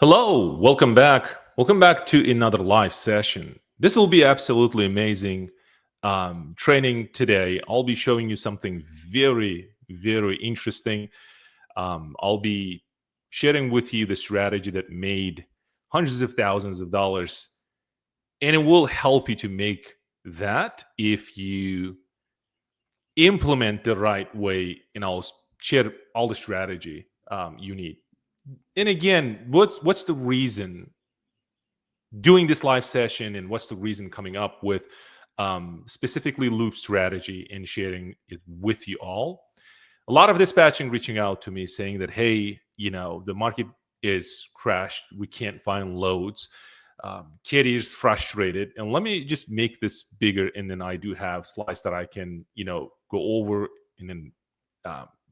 Hello, welcome back. Welcome back to another live session. This will be absolutely amazing training today. I'll be showing you something very interesting. I'll be sharing with you the strategy that made hundreds of thousands of dollars, and it will help you to make that if you implement the right way. And I'll share all the strategy you need. And again, what's the reason doing this live session and what's the reason coming up with specifically loop strategy and sharing it with you all? A lot of dispatching reaching out to me saying that, hey, the market is crashed, we can't find loads. Katie is frustrated, and let me just make this bigger, and then I do have slides that I can go over, and then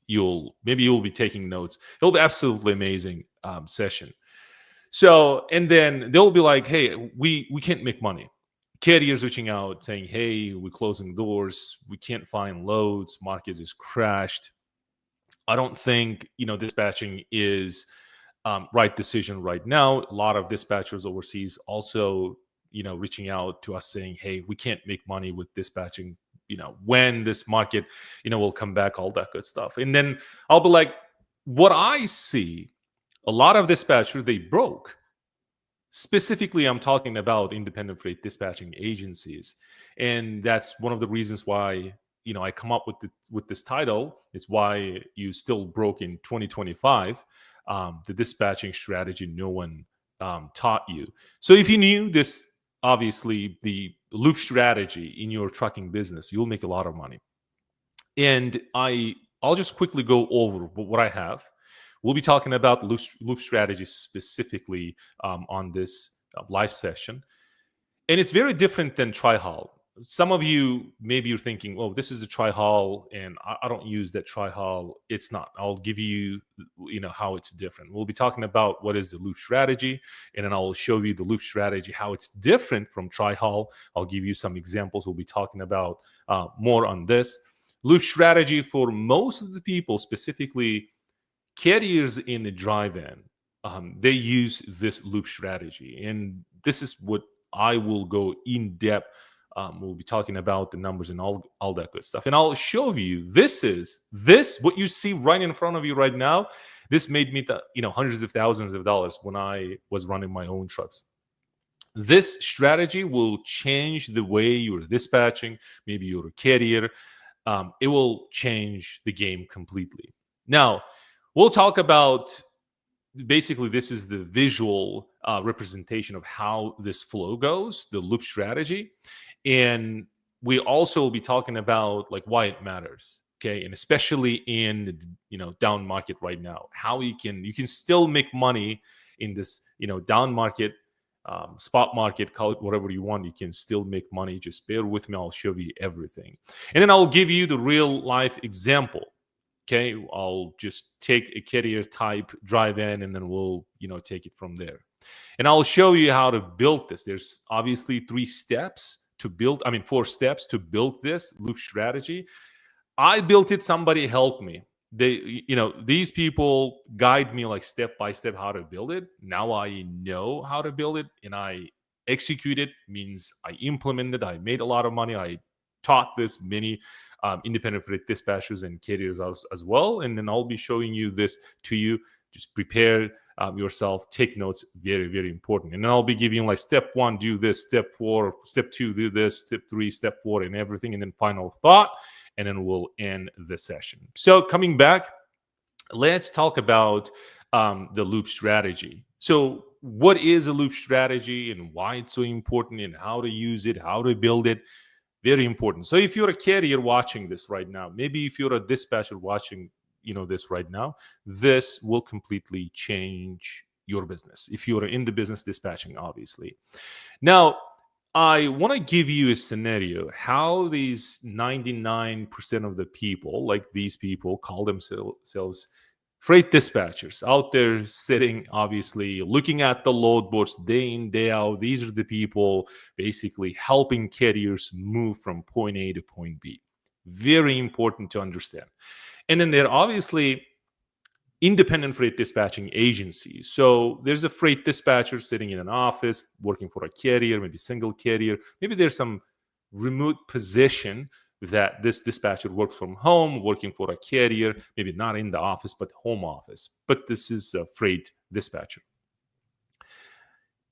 you'll be taking notes. It'll be absolutely amazing session. So, and then they'll be like, hey, we can't make money. Carriers reaching out saying, hey, we're closing doors, we can't find loads, market is crashed. I don't think dispatching is right decision right now. A lot of dispatchers overseas also reaching out to us saying, hey, we can't make money with dispatching, when this market will come back, all that good stuff. And then I'll be like, what I see, a lot of dispatchers, they broke. Specifically, I'm talking about independent freight dispatching agencies, and that's one of the reasons why I come up with this title. It's why you still broke in 2025. The dispatching strategy no one taught you. So if you knew this, obviously the loop strategy in your trucking business, you'll make a lot of money. And I'll just quickly go over what I have. We'll be talking about loop strategy specifically on this live session. And it's very different than tri-haul. Some of you, maybe you're thinking, oh, this is a tri-haul and I don't use that tri-haul. It's not. I'll give you, how it's different. We'll be talking about what is the loop strategy, and then I'll show you the loop strategy, how it's different from tri-haul. I'll give you some examples. We'll be talking about more on this. Loop strategy for most of the people, specifically carriers in the drive-in, they use this loop strategy, and this is what I will go in depth. We'll be talking about the numbers and all that good stuff, and I'll show you. This what you see right in front of you right now. This made me hundreds of thousands of dollars when I was running my own trucks. This strategy will change the way you're dispatching. Maybe you're a carrier. It will change the game completely. Now, we'll talk about, basically, this is the visual representation of how this flow goes, the loop strategy. And we also will be talking about like why it matters. Okay. And especially in down market right now, how you can still make money in this, down market, spot market, call it whatever you want. You can still make money. Just bear with me. I'll show you everything. And then I'll give you the real life example. Okay, I'll just take a carrier type drive in, and then we'll take it from there. And I'll show you how to build this. There's obviously 4 steps to build this loop strategy. I built it. Somebody helped me. These people guide me like step by step how to build it. Now I know how to build it, and I execute it. Means I implemented. I made a lot of money. I taught this many independent freight dispatchers and carriers as well. And then I'll be showing you this to you. Just prepare yourself, take notes, very important. And then I'll be giving you like step 1, do this, step 4, step 2, do this, step 3, step 4, and everything. And then final thought, and then we'll end the session. So coming back, let's talk about the loop strategy. So what is a loop strategy and why it's so important, and how to use it, how to build it? Very important. So if you're a carrier watching this right now, maybe if you're a dispatcher watching, this right now, this will completely change your business. If you're in the business dispatching, obviously. Now, I want to give you a scenario how these 99% of the people, like these people, call themselves freight dispatchers out there sitting, obviously looking at the load boards day in, day out. These are the people basically helping carriers move from point A to point B. Very important to understand. And then they're obviously independent freight dispatching agencies. So there's a freight dispatcher sitting in an office working for a carrier, maybe single carrier. Maybe there's some remote position that this dispatcher works from home, working for a carrier, maybe not in the office, but home office. But this is a freight dispatcher.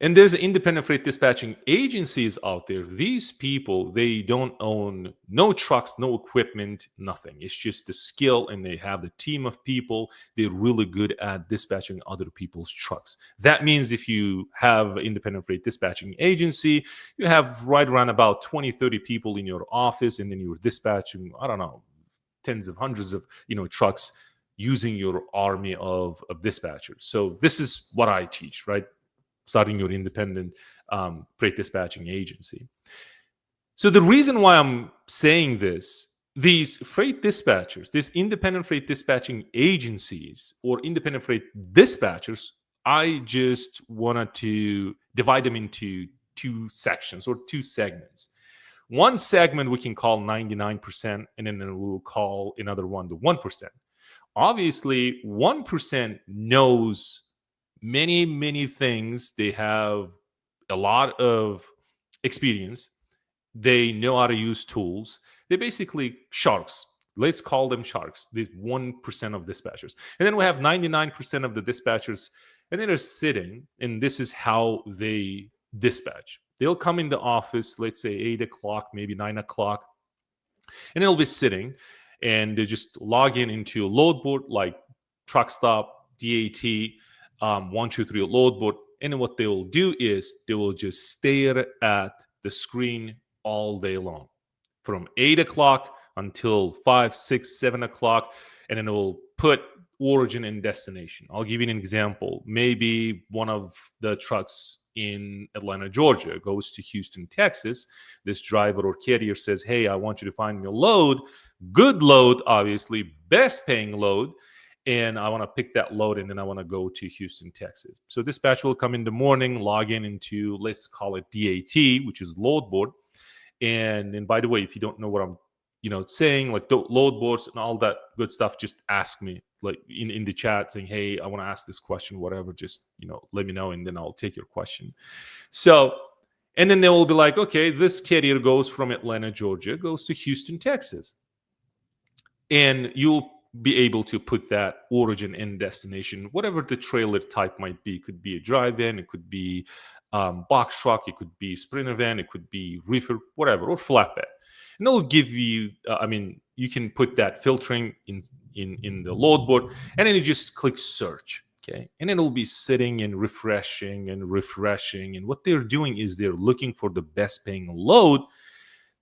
And there's independent freight dispatching agencies out there. These people, they don't own no trucks, no equipment, nothing. It's just the skill, and they have the team of people. They're really good at dispatching other people's trucks. That means if you have an independent freight dispatching agency, you have right around about 20, 30 people in your office, and then you're dispatching, I don't know, tens of hundreds of trucks using your army of dispatchers. So this is what I teach, right? Starting your independent freight dispatching agency. So the reason why I'm saying this, these freight dispatchers, these independent freight dispatching agencies or independent freight dispatchers, I just wanted to divide them into two sections or two segments. One segment we can call 99%, and then we'll call another one the 1%. Obviously, 1% knows many things. They have a lot of experience. They know how to use tools. They're basically sharks. Let's call them sharks. These 1% of dispatchers. And then we have 99% of the dispatchers, and then they're sitting, and this is how they dispatch. They'll come in the office, let's say 8 o'clock, maybe 9 o'clock, and they'll be sitting, and they just log into a load board like truck stop, DAT, 123 load board. And then what they will do is they will just stare at the screen all day long from 8 o'clock until 5, 6, 7 o'clock. And then it will put origin and destination. I'll give you an example. Maybe one of the trucks in Atlanta, Georgia goes to Houston, Texas. This driver or carrier says, hey, I want you to find me a load, good load, obviously, best paying load. And I want to pick that load, and then I want to go to Houston, Texas. So dispatch will come in the morning, log into, let's call it DAT, which is load board. And by the way, if you don't know what I'm saying, like the load boards and all that good stuff, just ask me like in the chat saying, hey, I want to ask this question, whatever, just let me know, and then I'll take your question. So, and then they will be like, okay, this carrier goes from Atlanta, Georgia, goes to Houston, Texas. And you'll be able to put that origin and destination, whatever the trailer type might be. It could be a dry van, it could be box truck, it could be sprinter van, it could be reefer, whatever, or flatbed. And it'll give you, you can put that filtering in the load board, and then you just click search, okay? And then it'll be sitting and refreshing. And what they're doing is they're looking for the best paying load.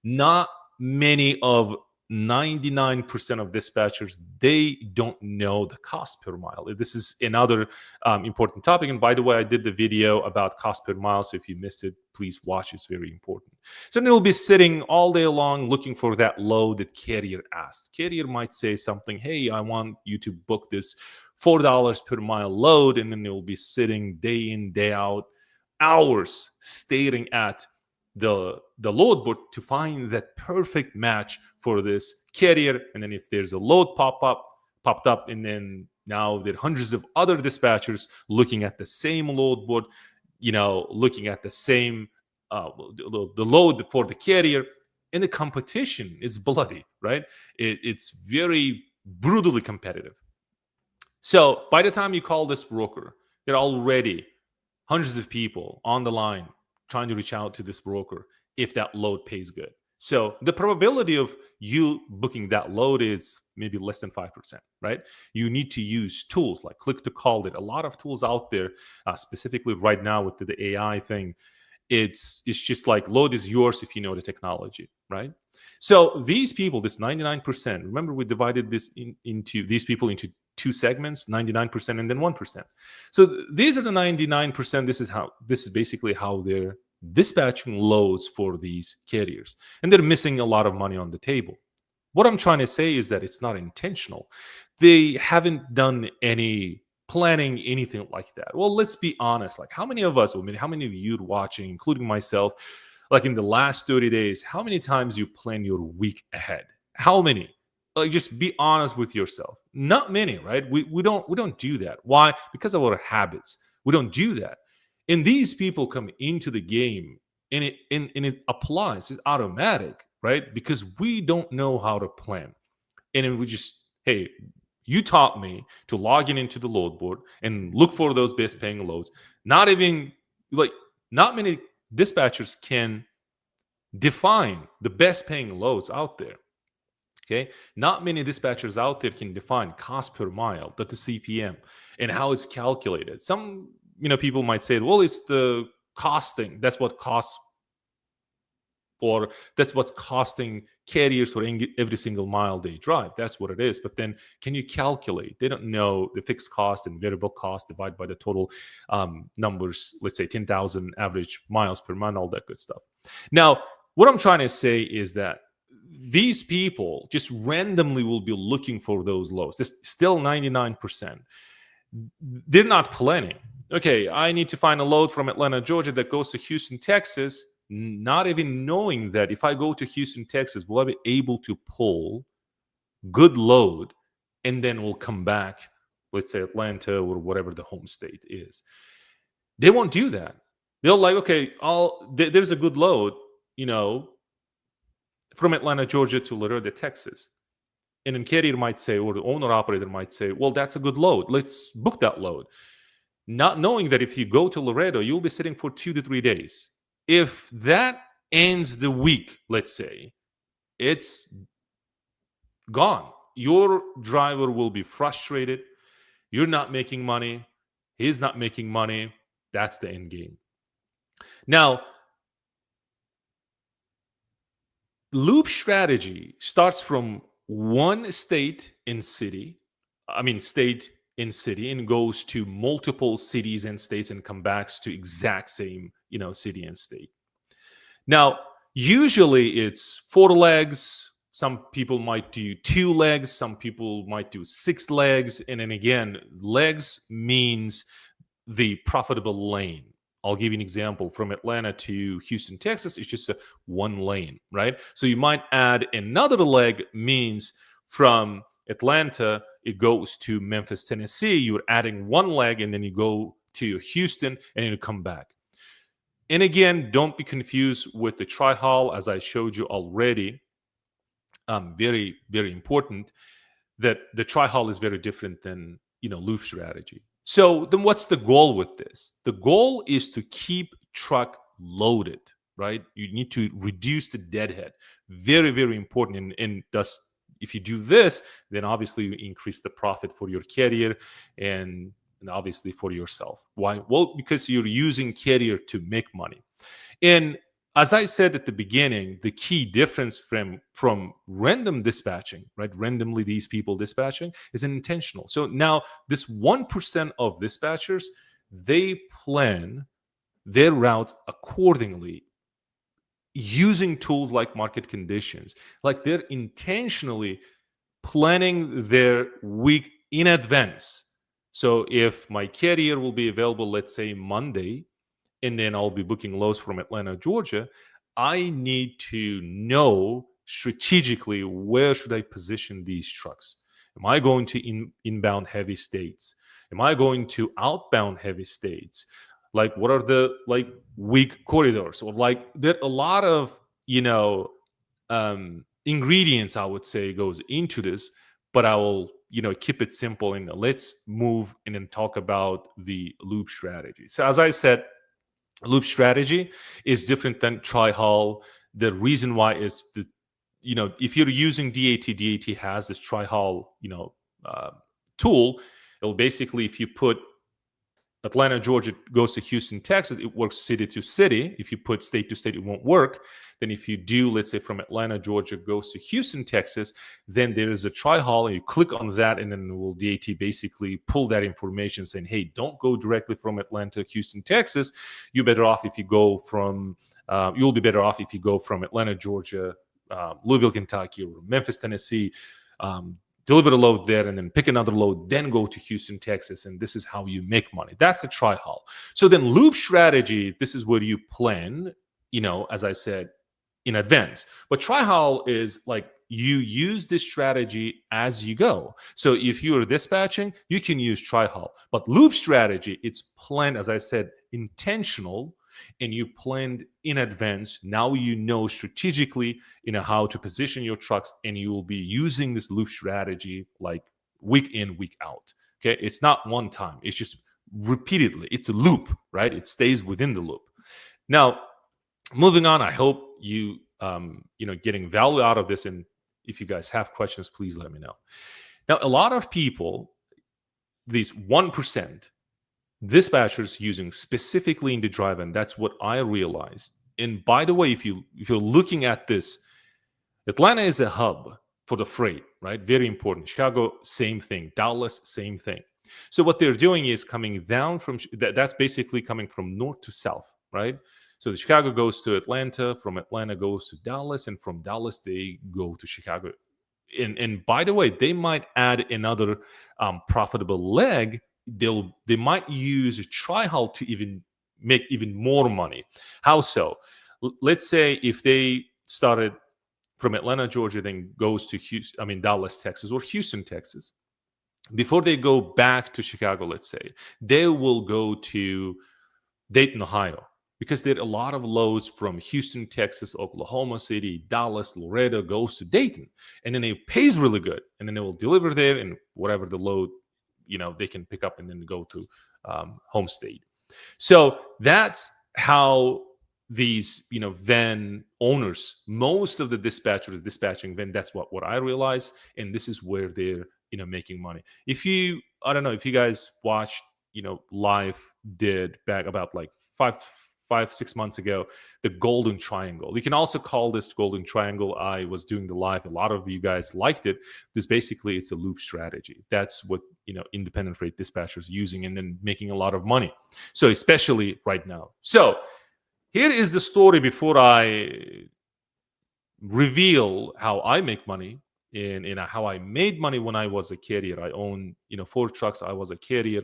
Not many of 99% of dispatchers, they don't know the cost per mile. This is another important topic. And by the way, I did the video about cost per mile. So if you missed it, please watch. It's very important. So they will be sitting all day long looking for that load that carrier asked. Carrier might say something, hey, I want you to book this $4 per mile load. And then they'll be sitting day in, day out, hours staring at the load board to find that perfect match for this carrier. And then if there's a load popped up, and then now there are hundreds of other dispatchers looking at the same load board, looking at the same the load for the carrier, and the competition is bloody, right? It's very brutally competitive. So by the time you call this broker, there are already hundreds of people on the line trying to reach out to this broker if that load pays good. So the probability of you booking that load is maybe less than 5%, right? You need to use tools like click to call it. A lot of tools out there, specifically right now with the AI thing. It's just like load is yours if you know the technology, right? So these people, this 99%, remember we divided this into these people into two segments, 99% and then 1%. So these are the 99%. This is basically how they're dispatching loads for these carriers. And they're missing a lot of money on the table. What I'm trying to say is that it's not intentional. They haven't done any planning, anything like that. Well, let's be honest. Like how many of us, how many of you watching, including myself, like in the last 30 days, how many times you plan your week ahead? How many? Like, just be honest with yourself. Not many, right? We don't do that. Why? Because of our habits. We don't do that. And these people come into the game, and it applies. It's automatic, right? Because we don't know how to plan. And then we just, hey, you taught me to log in into the load board and look for those best paying loads. Not even like, not many dispatchers can define the best paying loads out there. Okay, not many dispatchers out there can define cost per mile, that the CPM, and how it's calculated. Some, people might say, well, it's the costing. That's what costs, or that's what's costing carriers for every single mile they drive. That's what it is. But then, can you calculate? They don't know the fixed cost and variable cost divided by the total numbers. Let's say 10,000 average miles per month, all that good stuff. Now, what I'm trying to say is that these people just randomly will be looking for those lows. There's still 99%. They're not planning. Okay, I need to find a load from Atlanta, Georgia that goes to Houston, Texas, not even knowing that if I go to Houston, Texas, will I be able to pull good load and then we'll come back, let's say Atlanta or whatever the home state is. They won't do that. They'll like, okay, there's a good load, from Atlanta, Georgia to Laredo, Texas. And then carrier might say, or the owner operator might say, well, that's a good load. Let's book that load. Not knowing that if you go to Laredo, you'll be sitting for 2 to 3 days. If that ends the week, let's say, it's gone. Your driver will be frustrated. You're not making money. He's not making money. That's the end game. Now, loop strategy starts from one state and city, and goes to multiple cities and states and comes back to exact same, city and state. Now, usually it's 4 legs. Some people might do 2 legs. Some people might do 6 legs. And then again, legs means the profitable lane. I'll give you an example. From Atlanta to Houston, Texas, it's just a 1 lane, right? So you might add another leg, means from Atlanta, it goes to Memphis, Tennessee. You're adding 1 leg, and then you go to Houston, and then you come back. And again, don't be confused with the tri-haul, as I showed you already. Very, very important that the tri-haul is very different than, loop strategy. So then what's the goal with this? The goal is to keep truck loaded, right? You need to reduce the deadhead. Very, very important. And thus, if you do this, then obviously you increase the profit for your carrier and obviously for yourself. Why? Well, because you're using carrier to make money. And as I said at the beginning, the key difference from random dispatching, right? Randomly these people dispatching is intentional. So now this 1% of dispatchers, they plan their routes accordingly using tools like market conditions. Like they're intentionally planning their week in advance. So if my carrier will be available, let's say Monday, and then I'll be booking loads from Atlanta, Georgia, I need to know strategically where should I position these trucks. Am I going to inbound heavy states? Am I going to outbound heavy states? Like, what are the weak corridors? Or there are a lot of ingredients, I would say, goes into this. But I will keep it simple, and let's move and then talk about the loop strategy. So as I said, loop strategy is different than tri-haul. The reason why is if you're using DAT has this tri-haul tool. It'll basically, if you put Atlanta, Georgia goes to Houston, Texas, it works city to city. If you put state to state, it won't work. Then if you do, let's say from Atlanta, Georgia goes to Houston, Texas, then there is a tri-haul, and you click on that, and then will DAT basically pull that information saying, hey, don't go directly from Atlanta, Houston, Texas. You'll be better off if you go from Atlanta, Georgia, Louisville, Kentucky, or Memphis, Tennessee. Deliver the load there and then pick another load, then go to Houston, Texas, and this is how you make money. That's a tri-haul. So then loop strategy, this is where you plan, as I said, in advance. But tri-haul is like you use this strategy as you go. So if you're dispatching, you can use tri-haul. But loop strategy, it's planned, as I said, intentional, and you planned in advance. Now you know strategically, how to position your trucks, and you will be using this loop strategy like week in, week out. Okay, it's not one time. It's just repeatedly. It's a loop, right? It stays within the loop. Now, moving on, I hope you getting value out of this, and if you guys have questions, please let me know. Now, a lot of people, these 1% dispatchers using specifically in the drive, and that's what I realized. And by the way, if you're looking at this, Atlanta is a hub for the freight, right? Very important. Chicago, same thing. Dallas, same thing. So what they're doing is coming down from that's basically coming from north to south, right? So the Chicago goes to Atlanta, from Atlanta goes to Dallas, and from Dallas they go to Chicago. And by the way, they might add another profitable leg. They might use a tri-haul to even make even more money. How so? Let's say if they started from Atlanta, Georgia, then goes to Dallas, Texas, or Houston, Texas. Before they go back to Chicago, let's say, they will go to Dayton, Ohio, because there are a lot of loads from Houston, Texas, Oklahoma City, Dallas, Laredo goes to Dayton, and then it pays really good, and then they will deliver there, and whatever the load, they can pick up and then go to home state. So that's how these van owners, most of the dispatchers dispatching van, that's what I realized, and this is where they're making money. I don't know if you guys watched live did back about like 5-6 months ago, the golden triangle. You can also call this golden triangle. I was doing the live, a lot of you guys liked it, because basically it's a loop strategy. That's what independent freight dispatchers using, and then making a lot of money, so especially right now. So here is the story before I reveal how I make money and how I made money when I was a carrier. I own 4 trucks. I was a carrier,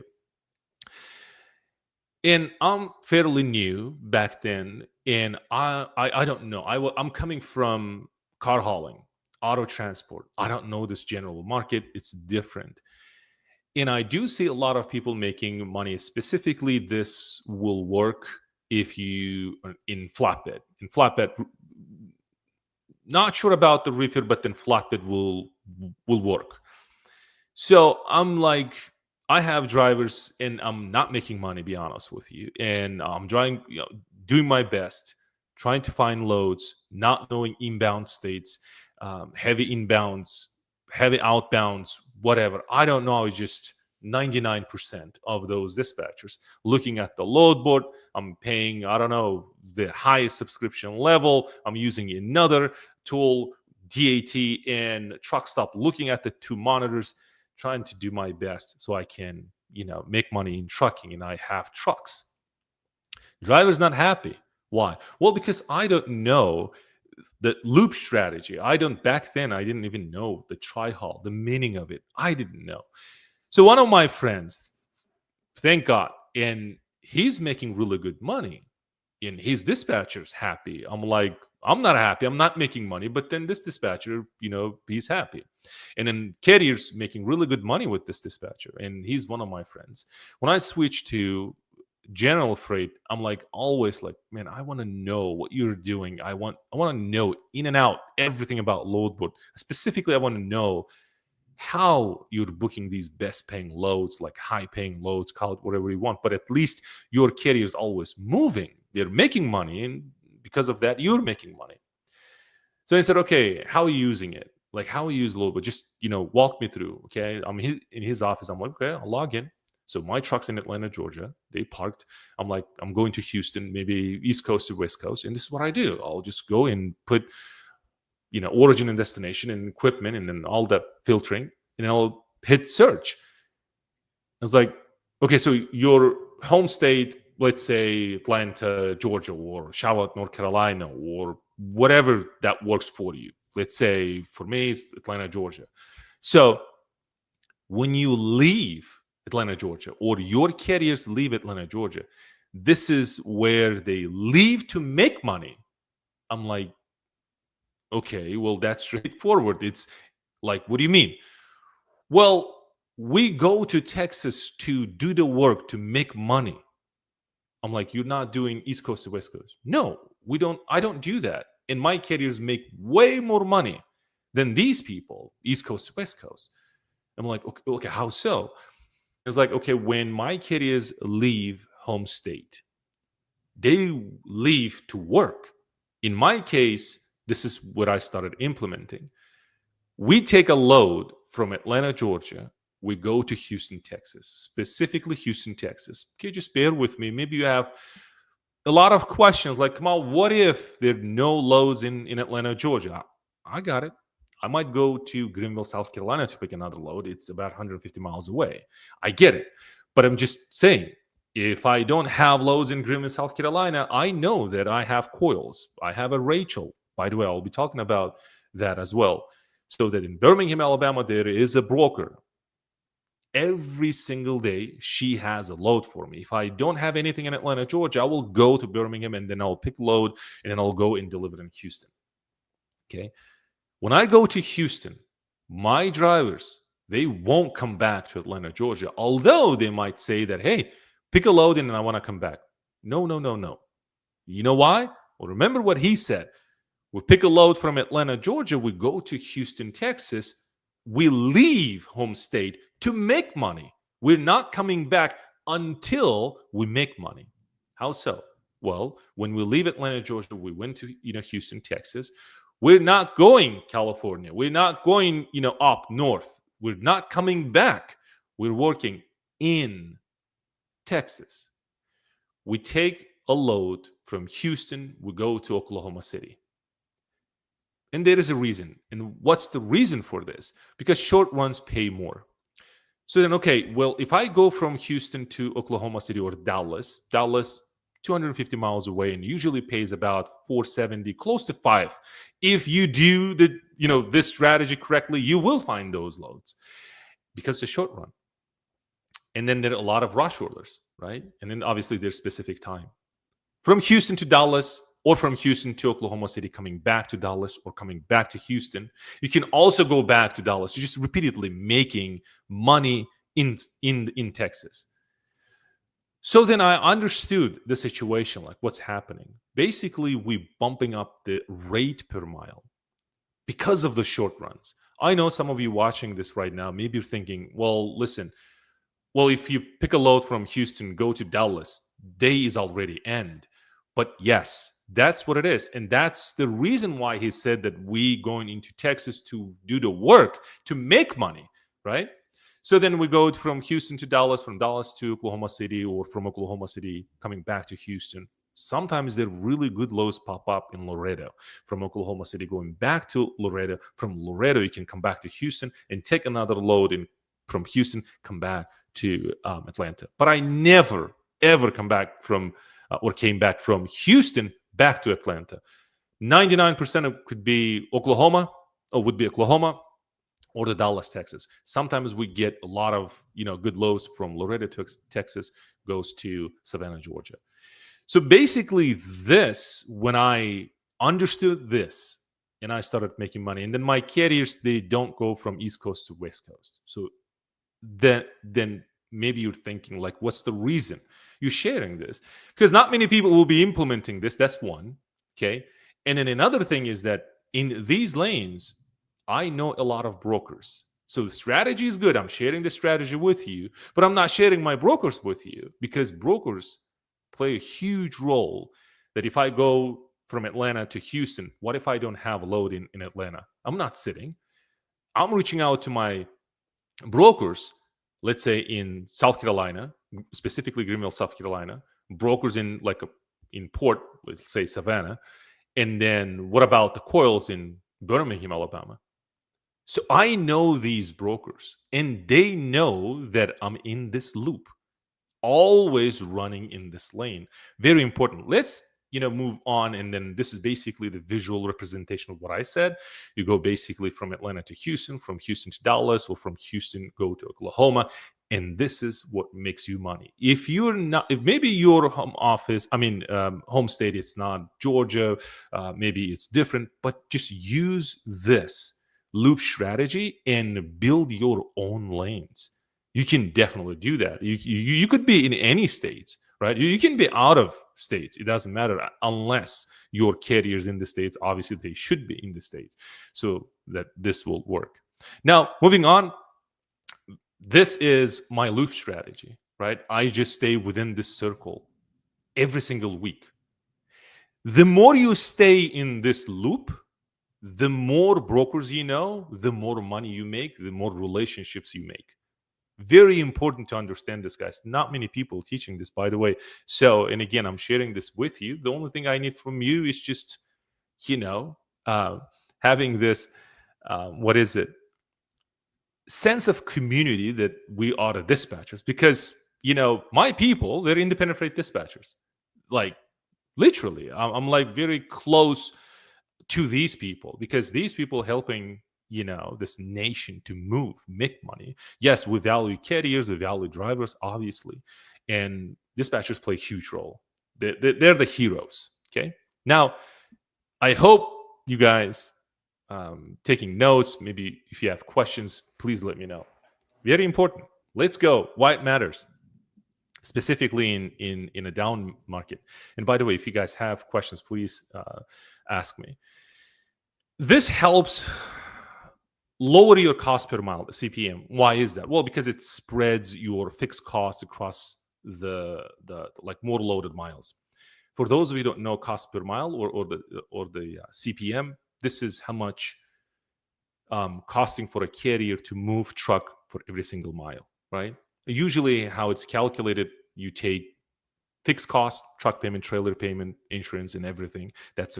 and I'm fairly new back then. And I don't know. I'm coming from car hauling, auto transport. I don't know this general market. It's different. And I do see a lot of people making money. Specifically, this will work if you are in flatbed. In flatbed, not sure about the reefer, but then flatbed will work. So I'm like, I have drivers, and I'm not making money, be honest with you. And I'm trying, doing my best, trying to find loads, not knowing inbound states, heavy inbounds, heavy outbounds, whatever. I don't know. It's just 99% of those dispatchers looking at the load board. I'm paying, I don't know, the highest subscription level. I'm using another tool, DAT and truck stop, looking at the 2 monitors, trying to do my best so I can make money in trucking, and I have trucks. Driver's not happy. Why? Well, because I don't know the loop strategy. Back then I didn't even know the tri-haul, the meaning of it. I didn't know. So one of my friends, thank God, and he's making really good money, and his dispatcher's happy. I'm like, I'm not happy. I'm not making money, but then this dispatcher, he's happy. And then carrier's making really good money with this dispatcher, and he's one of my friends. When I switched to general freight, I'm like, always like, man, I want to know what you're doing. I want to know in and out everything about load board. Specifically, I want to know how you're booking these best paying loads, like high paying loads, call it whatever you want, but at least your carrier is always moving. They're making money, and because of that, you're making money. So I said, okay, how are you using it? Like, how you use load board? Just walk me through. Okay, I'm in his office. I'm like, okay, I'll log in. So my truck's in Atlanta, Georgia. They parked. I'm like, I'm going to Houston, maybe East Coast to West Coast, and this is what I do. I'll just go and put origin and destination and equipment, and then all that filtering, and I'll hit search. I was like, okay, so your home state, let's say Atlanta, Georgia, or Charlotte, North Carolina, or whatever that works for you. Let's say for me, it's Atlanta, Georgia. So when you leave Atlanta, Georgia, or your carriers leave Atlanta, Georgia, this is where they leave to make money. I'm like, Okay, well, that's straightforward. It's like, what do you mean? Well, we go to Texas to do the work to make money. I'm like, you're not doing East Coast to West Coast. No, we don't. I don't do that. And my carriers make way more money than these people, East Coast to West Coast. I'm like, okay, how so? It's like, okay, when my carriers leave home state, they leave to work. In my case, this is what I started implementing. We take a load from Atlanta, Georgia. We go to Houston, Texas, specifically Houston, Texas. Okay, just bear with me. Maybe you have a lot of questions like, come on, what if there are no loads in Atlanta, Georgia? I got it. I might go to Greenville, South Carolina to pick another load. It's about 150 miles away. I get it. But I'm just saying, if I don't have loads in Greenville, South Carolina, I know that I have coils. I have a Rachel. By the way, I'll be talking about that as well. So that in Birmingham, Alabama, there is a broker. Every single day, she has a load for me. If I don't have anything in Atlanta, Georgia, I will go to Birmingham and then I'll pick load and then I'll go and deliver in Houston. Okay. When I go to Houston, my drivers, they won't come back to Atlanta, Georgia, although they might say that, hey, pick a load and I want to come back. No, no, no, no. You know why? Well, remember what he said. We pick a load from Atlanta, Georgia. We go to Houston, Texas. We leave home state to make money. We're not coming back until we make money. How so? Well, when we leave Atlanta, Georgia, we went to Houston, Texas. We're not going California. We're not going up north. We're not coming back. We're working in Texas. We take a load from Houston. We go to Oklahoma City. And there is a reason. And what's the reason for this? Because short runs pay more. So then, okay, well, if I go from Houston to Oklahoma City or Dallas, 250 miles away and usually pays about 470, close to 5. If you do this strategy correctly, you will find those loads because it's a short run. And then there are a lot of rush orders, right? And then obviously there's specific time. From Houston to Dallas, or from Houston to Oklahoma City, coming back to Dallas or coming back to Houston. You can also go back to Dallas. You're just repeatedly making money in Texas. So then I understood the situation, like what's happening. Basically, we bumping up the rate per mile because of the short runs. I know some of you watching this right now, maybe you're thinking, well, listen, well, if you pick a load from Houston, go to Dallas, day is already end. But yes, that's what it is. And that's the reason why he said that we going into Texas to do the work to make money, right? So then we go from Houston to Dallas, from Dallas to Oklahoma City, or from Oklahoma City coming back to Houston. Sometimes there really good loads pop up in Laredo. From Oklahoma City going back to Laredo. From Laredo, you can come back to Houston and take another load from Houston, come back to Atlanta. But I never, ever come back from or came back from Houston back to Atlanta. 99% of could be Oklahoma, or would be Oklahoma, or the Dallas, Texas. Sometimes we get a lot of good loads from Laredo to Texas, goes to Savannah, Georgia. So basically, when I understood this, and I started making money, and then my carriers, they don't go from East Coast to West Coast. So then maybe you're thinking, like, what's the reason you're sharing this? Because not many people will be implementing this. That's one. Okay. And then another thing is that in these lanes, I know a lot of brokers. So the strategy is good. I'm sharing the strategy with you, but I'm not sharing my brokers with you because brokers play a huge role. That if I go from Atlanta to Houston, what if I don't have a load in Atlanta? I'm not sitting. I'm reaching out to my brokers, let's say in South Carolina, specifically Greenville, South Carolina, brokers in port, let's say Savannah, and then what about the coils in Birmingham, Alabama? So I know these brokers, and they know that I'm in this loop, always running in this lane. Very important. Let's move on, and then this is basically the visual representation of what I said. You go basically from Atlanta to Houston, from Houston to Dallas, or from Houston go to Oklahoma. And this is what makes you money. If you're not, if maybe your home state, it's not Georgia, maybe it's different, but just use this loop strategy and build your own lanes. You can definitely do that. You could be in any states, right? You can be out of states. It doesn't matter unless your carriers in the states. Obviously, they should be in the states, so that this will work. Now, moving on, this is my loop strategy, right? I just stay within this circle every single week. The more you stay in this loop, the more brokers you know, the more money you make, the more relationships you make. Very important to understand this, guys. Not many people teaching this, by the way. So, and again, I'm sharing this with you. The only thing I need from you is just, you know, having this, what is it? Sense of community that we are the dispatchers, because my people, they're independent freight dispatchers, like literally. I'm like very close to these people, because these people helping this nation to move, make money. Yes, we value carriers, we value drivers, obviously, and dispatchers play a huge role. They're the heroes. Okay, now I hope you guys taking notes. Maybe if you have questions, please let me know. Very important. Let's go. Why it matters, specifically in a down market. And by the way, if you guys have questions, please ask me. This helps lower your cost per mile, the CPM. Why is that? Well, because it spreads your fixed costs across the like more loaded miles. For those of you who don't know cost per mile or the CPM, this is how much costing for a carrier to move truck for every single mile, right? Usually how it's calculated, you take fixed cost, truck payment, trailer payment, insurance, and everything. That's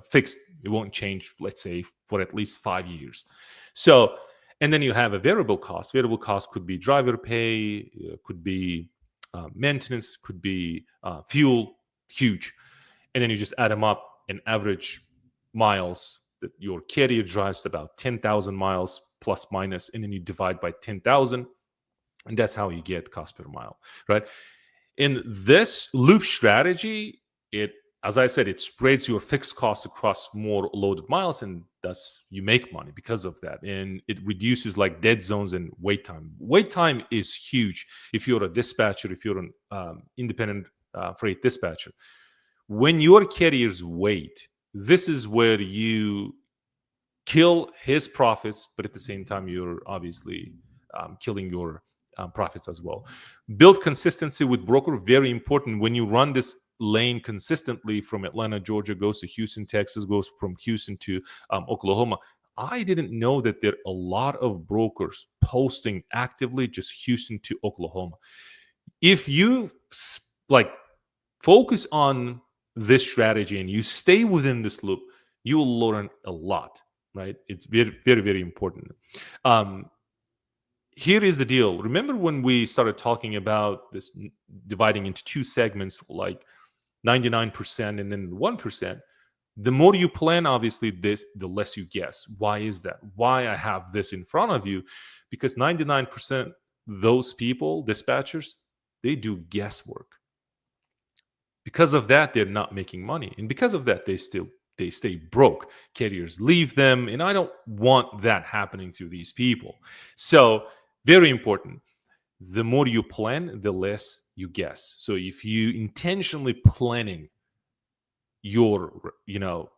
fixed. It won't change, let's say, for at least 5 years. So, and then you have a variable cost. Variable cost could be driver pay, could be maintenance, could be fuel, huge. And then you just add them up, and average miles that your carrier drives about 10,000 miles plus minus, and then you divide by 10,000, and that's how you get cost per mile, right? In this loop strategy, as I said, it spreads your fixed costs across more loaded miles, and thus you make money because of that. And it reduces like dead zones and wait time. Wait time is huge if you're a dispatcher, if you're an independent freight dispatcher. When your carriers wait, this is where you kill his profits, but at the same time, you're obviously killing your profits as well. Build consistency with broker, very important. When you run this lane consistently from Atlanta, Georgia, goes to Houston, Texas, goes from Houston to Oklahoma. I didn't know that there are a lot of brokers posting actively just Houston to Oklahoma. If you focus on this strategy and you stay within this loop, you will learn a lot, right? It's very, very, very important. Here is the deal. Remember when we started talking about this dividing into two segments, like 99% and then 1%? The more you plan, obviously, the less you guess. Why is that? Why I have this in front of you? Because 99% those people, dispatchers, they do guesswork. Because of that, they're not making money. And because of that, they stay broke. Carriers leave them. And I don't want that happening to these people. So very important. The more you plan, the less you guess. So if you intentionally planning your, loop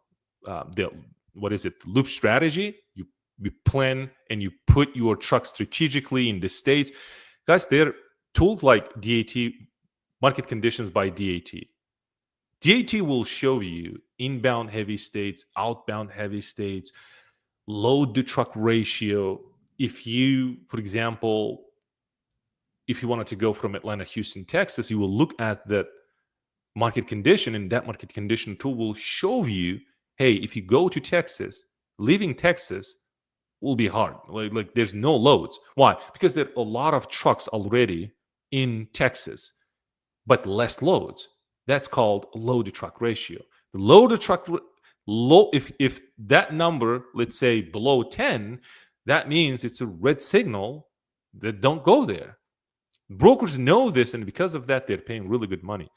strategy, you plan and you put your truck strategically in the states. Guys, there are tools like DAT, market conditions by DAT. DAT will show you inbound heavy states, outbound heavy states, load to truck ratio. If you, for example, if you wanted to go from Atlanta, Houston, Texas, you will look at that market condition, and that market condition tool will show you, hey, if you go to Texas, leaving Texas will be hard. Like there's no loads. Why? Because there are a lot of trucks already in Texas, but less loads. That's called load to truck ratio. The load to truck if that number, let's say below 10, that means it's a red signal that don't go there. Brokers know this, and because of that, they're paying really good money.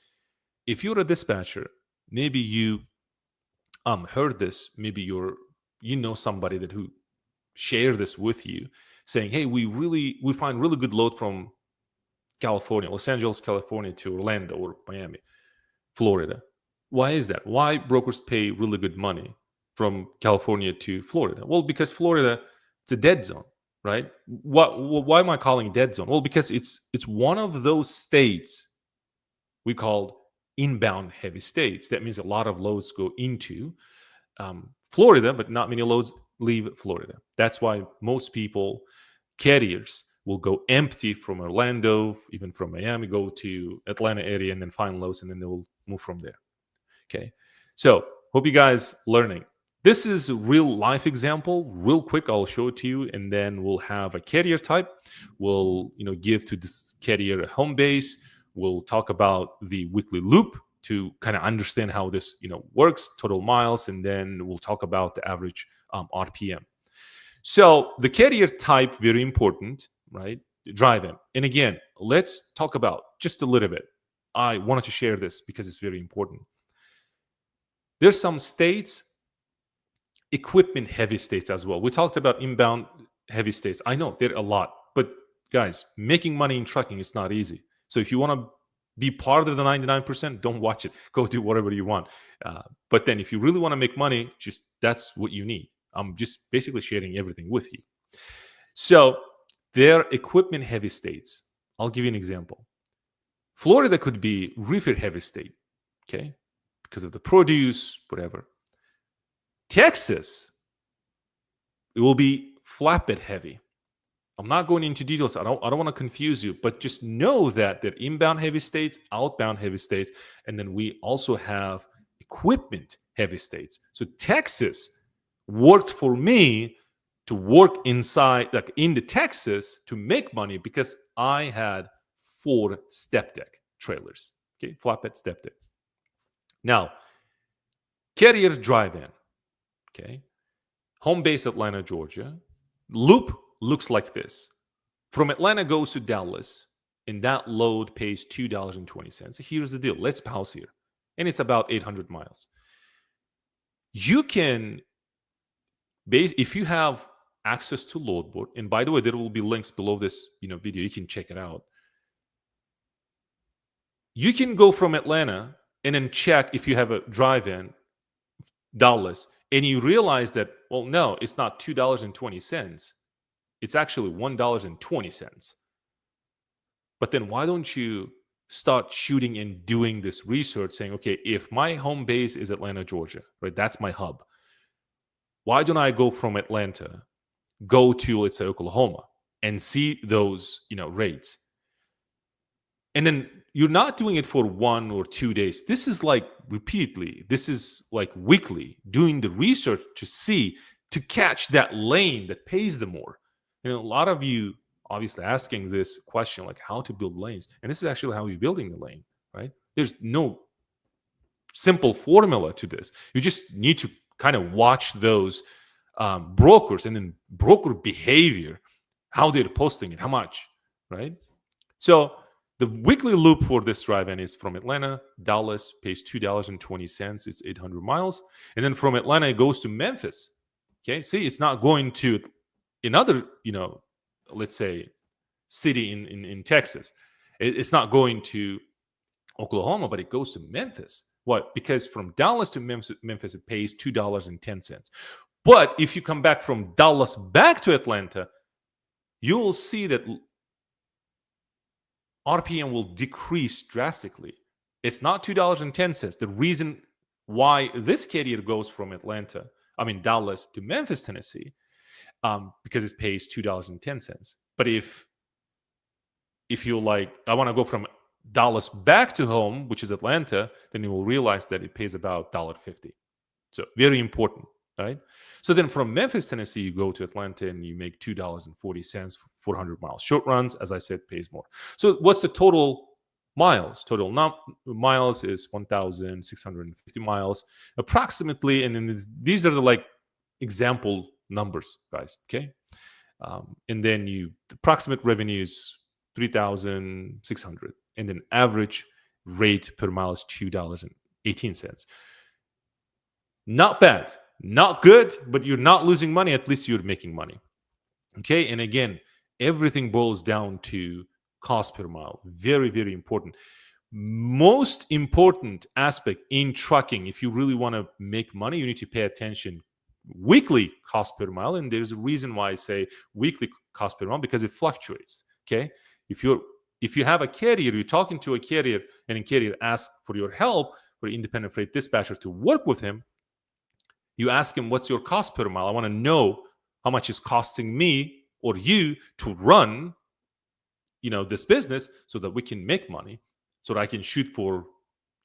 If you're a dispatcher, maybe you heard this, maybe you know somebody that who share this with you, saying, "Hey, we find really good load from California, Los Angeles, California to Orlando or Miami, Florida." Why is that? Why brokers pay really good money from California to Florida? Well, because Florida, it's a dead zone, right? Why am I calling it dead zone? Well, because it's one of those states we called inbound heavy states. That means a lot of loads go into Florida, but not many loads leave Florida. That's why most people, carriers, will go empty from Orlando, even from Miami, go to Atlanta area, and then find loads, and then they will move from there. Okay, so hope you guys learning. This is a real life example. Real quick, I'll show it to you, and then we'll have a carrier type. We'll give to this carrier a home base. We'll talk about the weekly loop to kind of understand how this works, total miles, and then we'll talk about the average RPM. So the carrier type, very important, right? Drive-in. And again, let's talk about just a little bit. I wanted to share this because it's very important. There's some states, equipment heavy states as well. We talked about inbound heavy states. I know there are a lot, but guys, making money in trucking is not easy. So if you want to be part of the 99%, don't watch it. Go do whatever you want. But then if you really want to make money, that's what you need. I'm just basically sharing everything with you. So they're equipment heavy states. I'll give you an example. Florida could be reefer heavy state, okay, because of the produce, whatever. Texas, it will be flatbed heavy. I'm not going into details. I don't want to confuse you, but just know that they're inbound heavy states, outbound heavy states, and then we also have equipment heavy states. So Texas worked for me to work inside, like in the Texas, to make money because I had 4 step deck trailers, okay, flatbed step deck. Now, carrier drive-in, okay, home base Atlanta, Georgia. Loop looks like this. From Atlanta goes to Dallas, and that load pays $2.20. Here's the deal. Let's pause here. And it's about 800 miles. You can, if you have access to load board, and by the way, there will be links below this video. You can check it out. You can go from Atlanta and then check if you have a drive-in Dallas, and you realize that, well, no, it's not $2.20. It's actually $1.20. But then why don't you start shooting and doing this research saying, okay, if my home base is Atlanta, Georgia, right? That's my hub. Why don't I go from Atlanta, go to, let's say, Oklahoma and see those, rates? And then you're not doing it for 1 or 2 days. This is like repeatedly. This is like weekly, doing the research to catch that lane that pays the more. A lot of you obviously asking this question, like how to build lanes. And this is actually how you're building the lane, right? There's no simple formula to this. You just need to kind of watch those brokers and then broker behavior, how they're posting it, how much, right? So the weekly loop for this drive-in is from Atlanta, Dallas, pays $2.20. It's 800 miles. And then from Atlanta, it goes to Memphis. Okay, see, it's not going to another, let's say, city in Texas. It's not going to Oklahoma, but it goes to Memphis. What? Because from Dallas to Memphis, it pays $2.10. But if you come back from Dallas back to Atlanta, you'll see that RPM will decrease drastically. It's not $2.10. The reason why this carrier goes from Dallas to Memphis, Tennessee, because it pays $2.10. But if you like, I want to go from Dallas back to home, which is Atlanta, then you will realize that it pays about $1.50. So very important, right? So then from Memphis, Tennessee, you go to Atlanta and you make $2.40 for 400 miles. Short runs, as I said, pays more. So what's the total miles? Total miles is 1,650 miles approximately. And then these are the like example numbers, guys, okay? And then the approximate revenues $3,600, and then average rate per mile is $2.18. Not bad, not good, but you're not losing money. At least you're making money. Okay, and again, everything boils down to cost per mile. Very, very important. Most important aspect in trucking, if you really want to make money, you need to pay attention weekly cost per mile. And there's a reason why I say weekly cost per mile, because it fluctuates. Okay, if you have a carrier, you're talking to a carrier, and a carrier asks for your help for independent freight dispatcher to work with him, you ask him, what's your cost per mile? I want to know how much is costing me or you to run this business, so that we can make money, so that I can shoot for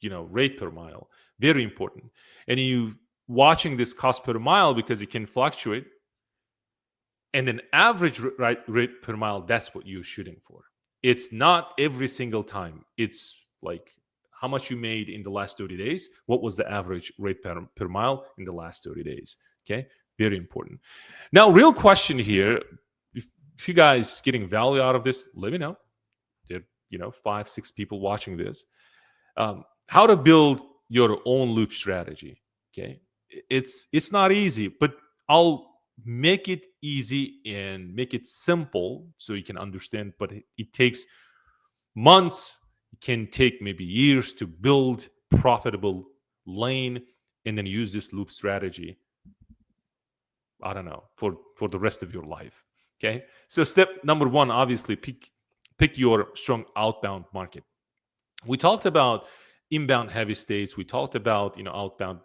rate per mile. Very important. And you watching this cost per mile, because it can fluctuate, and then average rate per mile, that's what you're shooting for. It's not every single time. It's like how much you made in the last 30 days. What was the average rate per mile in the last 30 days? Okay, very important. Now, real question here. If you guys getting value out of this, let me know. There are 5-6 people watching this. How to build your own loop strategy. Okay, it's not easy, but I'll make it easy and make it simple so you can understand. But it takes months. It can take maybe years to build profitable lane, and then use this loop strategy, I don't know, for the rest of your life. Okay, so step number 1, obviously pick your strong outbound market. We talked about inbound heavy states. We talked about outbound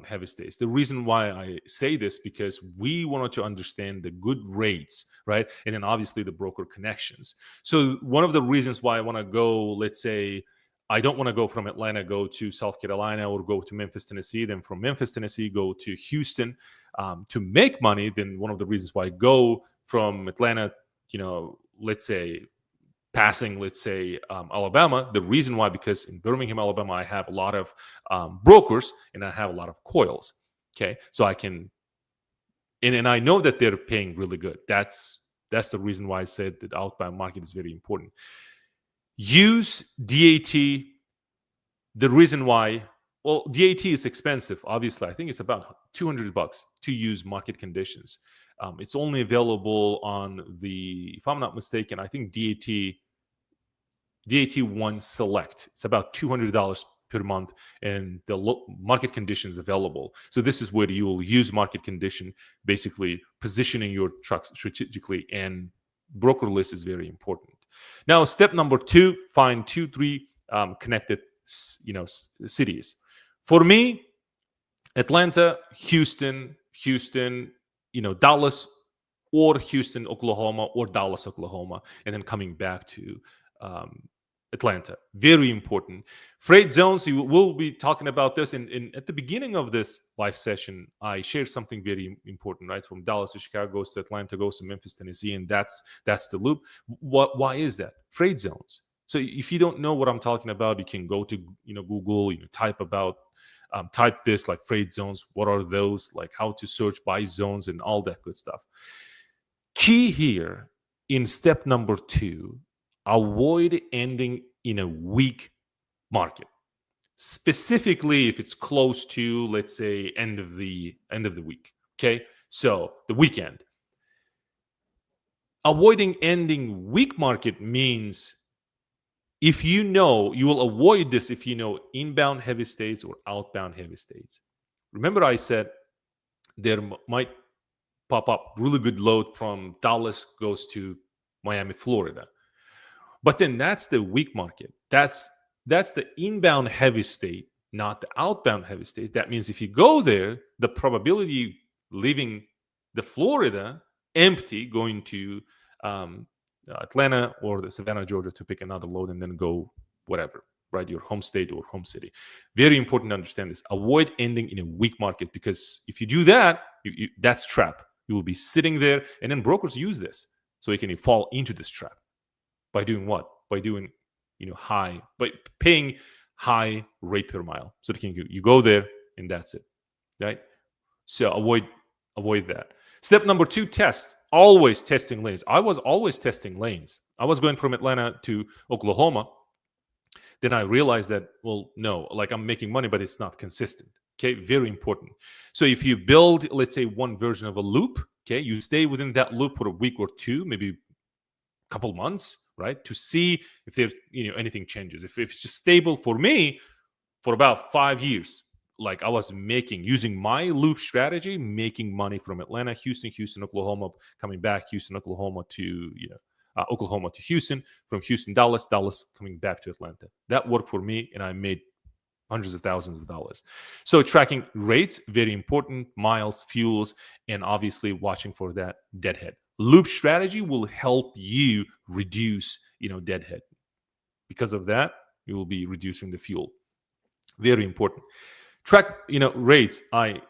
heavy states. The reason why I say this, because we wanted to understand the good rates, right? And then obviously the broker connections. So one of the reasons why I want to go, let's say, I don't want to go from Atlanta, go to South Carolina, or go to Memphis, Tennessee, then from Memphis, Tennessee, go to Houston to make money. Then one of the reasons why I go from Atlanta, let's say, passing, let's say, Alabama. The reason why, because in Birmingham, Alabama, I have a lot of brokers, and I have a lot of coils. Okay, so I can, and I know that they're paying really good. That's the reason why I said that outbound market is very important. Use DAT. The reason why, well, DAT is expensive. Obviously, I think it's about $200 to use market conditions. It's only available on the, if I'm not mistaken, I think DAT 1 Select. It's about $200 per month, and the market conditions available. So this is where you will use market condition, basically positioning your trucks strategically, and broker list is very important. Now, step number 2, find 2-3 connected cities. For me, Atlanta, Houston, Dallas, or Houston, Oklahoma, or Dallas, Oklahoma, and then coming back to Atlanta. Very important. Freight zones, you will be talking about this. And at the beginning of this live session, I shared something very important, right? From Dallas to Chicago, goes to Atlanta, goes to Memphis, Tennessee, and that's the loop. Why is that? Freight zones. So if you don't know what I'm talking about, you can go to Google, type this, like freight zones. What are those? Like how to search by zones and all that good stuff. Key here in step number 2, avoid ending in a weak market, specifically if it's close to, let's say, end of the week. Okay, so the weekend. Avoiding ending weak market means, if you will avoid this if you know inbound heavy states or outbound heavy states. Remember, I said there might pop up really good load from Dallas goes to Miami, Florida. But then that's the weak market. That's the inbound heavy state, not the outbound heavy state. That means if you go there, the probability leaving the Florida empty, going to Atlanta or the Savannah, Georgia, to pick another load and then go whatever, right? Your home state or home city. Very important to understand this. Avoid ending in a weak market, because if you do that, that's trap. You will be sitting there, and then brokers use this so you can fall into this trap. By doing what? By doing, by paying high rate per mile. So you go there and that's it, right? So avoid that. Step number 2, test. Always testing lanes. I was always testing lanes. I was going from Atlanta to Oklahoma. Then I realized that, well, no, like I'm making money, but it's not consistent. Okay, very important. So if you build, let's say, one version of a loop, okay, you stay within that loop for a week or two, maybe a couple months, right, to see if there's anything changes. If it's just stable for me for about 5 years, like I was making using my loop strategy, making money from Atlanta, Houston, Oklahoma, coming back, Houston, Oklahoma to Oklahoma to Houston, from Houston, Dallas, coming back to Atlanta. That worked for me, and I made hundreds of thousands of dollars. So tracking rates, very important, miles, fuels, and obviously watching for that deadhead. Loop strategy will help you reduce, deadhead. Because of that, you will be reducing the fuel. Very important. Track, rates. I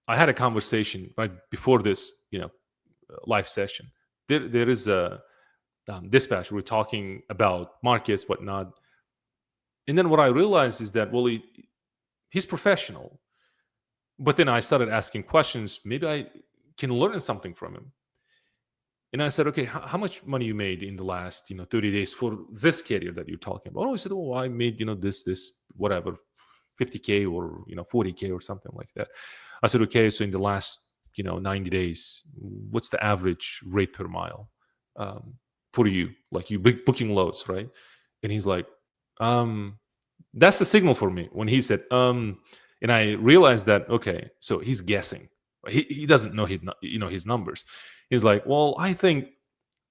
had a conversation right before this, live session. There is a dispatch. We're talking about markets, whatnot. And then what I realized is that, well, he's professional. But then I started asking questions. Maybe I can learn something from him. And I said, okay, how much money you made in the last, 30 days for this carrier that you're talking about? Oh, he said, oh, I made, this, whatever, 50K or, 40K or something like that. I said, okay, so in the last, 90 days, what's the average rate per mile for you? Like you booking loads, right? And he's like, that's the signal for me when he said, and I realized that, okay, so he's guessing. He doesn't know his numbers. He's like, well, I think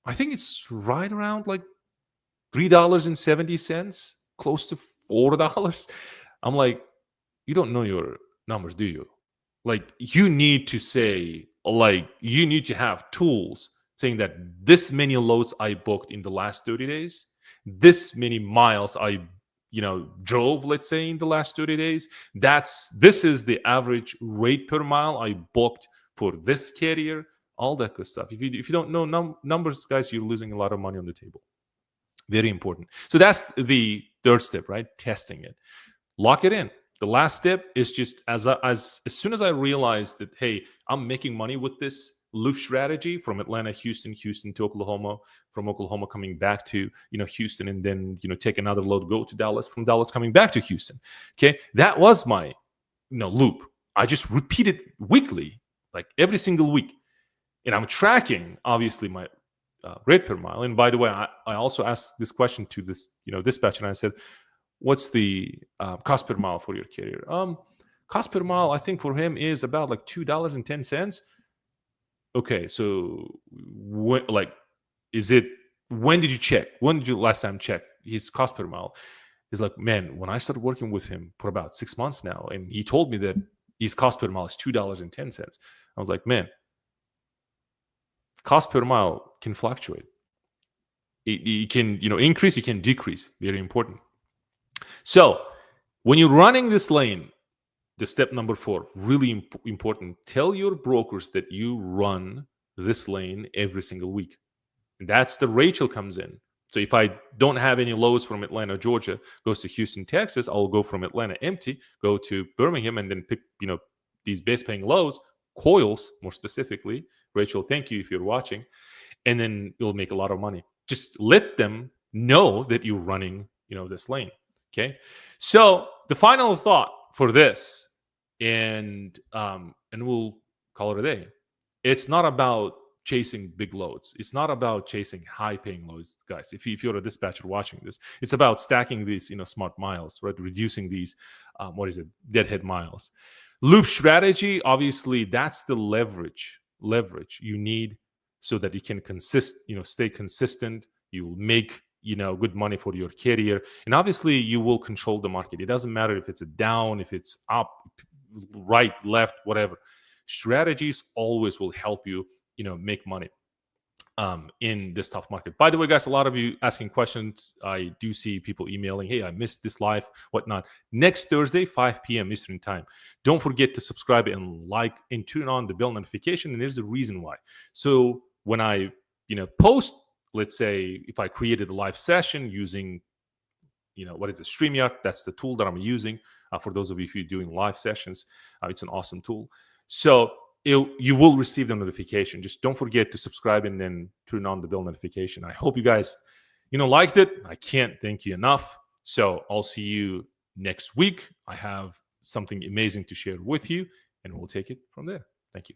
it's right around like $3.70, close to $4. I'm like, you don't know your numbers, do you? Like, you need to say, like, you need to have tools saying that this many loads I booked in the last 30 days, this many miles I drove, let's say, in the last 30 days. This is the average rate per mile I booked for this carrier, all that good stuff. If you don't know numbers, guys, you're losing a lot of money on the table. Very important. So that's the third step, right? Testing it. Lock it in. The last step is just as soon as I realized that, hey, I'm making money with this loop strategy from Atlanta, Houston to Oklahoma, from Oklahoma coming back to Houston, and then take another load, go to Dallas, from Dallas coming back to Houston. Okay, that was my loop. I just repeated weekly, like every single week, and I'm tracking obviously my rate per mile. And by the way, I also asked this question to this dispatcher, and I said, what's the cost per mile for your carrier? Cost per mile, I think for him is about like $2.10. Okay, so when did you check? When did you last time check his cost per mile? He's like, man, when I started working with him for about 6 months now, and he told me that his cost per mile is $2.10. I was like, man, cost per mile can fluctuate. It can increase, it can decrease. Very important. So when you're running this lane, the step number 4, really important. Tell your brokers that you run this lane every single week. And that's the Rachel comes in. So if I don't have any loads from Atlanta, Georgia, goes to Houston, Texas, I'll go from Atlanta empty, go to Birmingham, and then pick, these best paying loads, coils more specifically. Rachel, thank you if you're watching. And then you'll make a lot of money. Just let them know that you're running, this lane. Okay. So the final thought for this, and we'll call it a day. It's not about chasing big loads. It's not about chasing high-paying loads, guys. If you're a dispatcher watching this, it's about stacking these, smart miles, right? Reducing these, deadhead miles. Loop strategy, obviously, that's the leverage you need so that you can stay consistent. You will make good money for your carrier, and obviously you will control the market. It doesn't matter if it's a down, if it's up, right, left, whatever. Strategies always will help you make money in this tough market. By the way, guys, a lot of you asking questions. I do see people emailing, hey, I missed this live, whatnot. Next Thursday, 5 p.m. Eastern time. Don't forget to subscribe and like and turn on the bell notification. And there's a reason why. So when I post, let's say if I created a live session using what is it, StreamYard, that's the tool that I'm using for those of you who are doing live sessions. It's an awesome tool. So you will receive the notification. Just don't forget to subscribe and then turn on the bell notification. I hope you guys, liked it. I can't thank you enough. So I'll see you next week. I have something amazing to share with you, and we'll take it from there. Thank you.